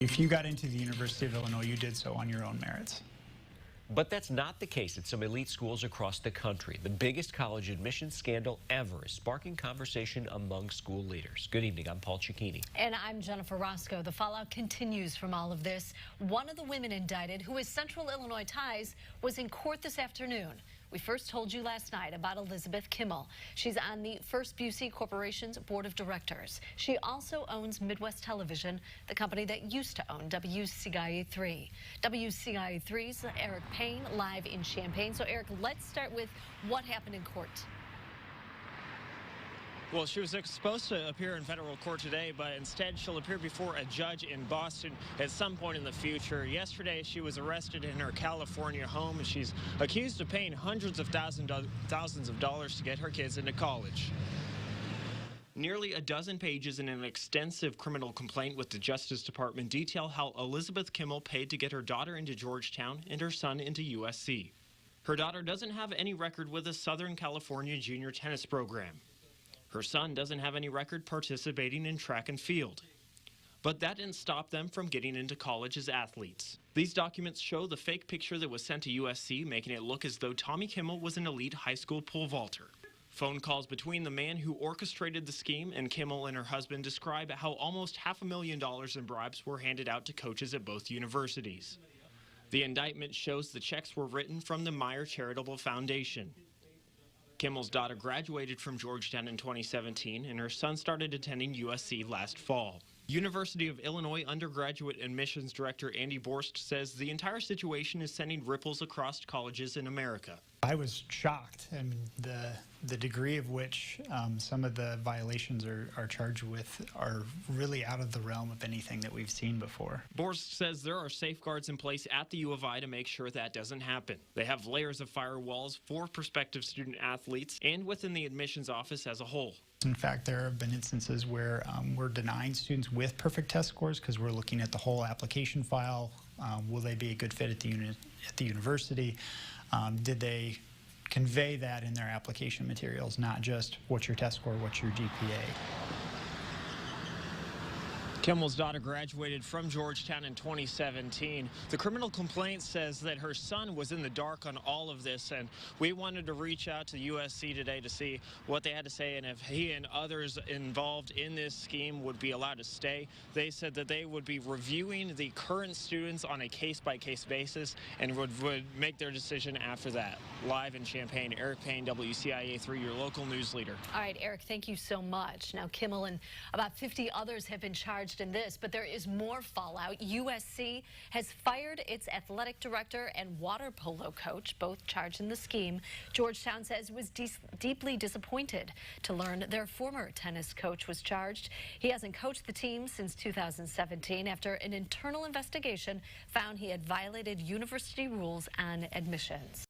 If you got into the University of Illinois, you did so on your own merits. But that's not the case at some elite schools across the country. The biggest college admissions scandal ever is sparking conversation among school leaders. Good evening, I'm Paul Cicchini. And I'm Jennifer Roscoe. The fallout continues from all of this. One of the women indicted, who has Central Illinois ties, was in court this afternoon. We first told you last night about Elizabeth Kimmel. She's on the First Busey Corporation's board of directors. She also owns Midwest Television, the company that used to own WCIA3. WCIA3's Eric Payne live in Champaign. So Eric, let's start with what happened in court. Well, she was supposed to appear in federal court today, but instead she'll appear before a judge in Boston at some point in the future. Yesterday, she was arrested in her California home, and she's accused of paying hundreds of thousands of dollars to get her kids into college. Nearly a dozen pages in an extensive criminal complaint with the Justice Department detail how Elizabeth Kimmel paid to get her daughter into Georgetown and her son into USC. Her daughter doesn't have any record with the Southern California junior tennis program. Her son doesn't have any record participating in track and field. But that didn't stop them from getting into college as athletes. These documents show the fake picture that was sent to USC, making it look as though Tommy Kimmel was an elite high school pole vaulter. Phone calls between the man who orchestrated the scheme and Kimmel and her husband describe how almost $500,000 in bribes were handed out to coaches at both universities. The indictment shows the checks were written from the Meyer Charitable Foundation. Kimmel's daughter graduated from Georgetown in 2017, and her son started attending USC last fall. University of Illinois undergraduate admissions director Andy Borst says the entire situation is sending ripples across colleges in America. I was shocked. I mean, the degree of which some of the violations are charged with are really out of the realm of anything that we've seen before. Borst says there are safeguards in place at the U of I to make sure that doesn't happen. They have layers of firewalls for prospective student athletes and within the admissions office as a whole. In fact, there have been instances where we're denying students with perfect test scores because we're looking at the whole application file. Will they be a good fit at the university? Did they convey that in their application materials, not just what's your test score, what's your GPA? Kimmel's daughter graduated from Georgetown in 2017. The criminal complaint says that her son was in the dark on all of this, and we wanted to reach out to USC today to see what they had to say and if he and others involved in this scheme would be allowed to stay. They said that they would be reviewing the current students on a case-by-case basis and would make their decision after that. Live in Champaign, Eric Payne, WCIA3, your local news leader. All right, Eric, thank you so much. Now, Kimmel and about 50 others have been charged in this, but there is more fallout. USC has fired its athletic director and water polo coach, both charged in the scheme. Georgetown says it was deeply disappointed to learn their former tennis coach was charged. He hasn't coached the team since 2017 after an internal investigation found he had violated university rules on admissions.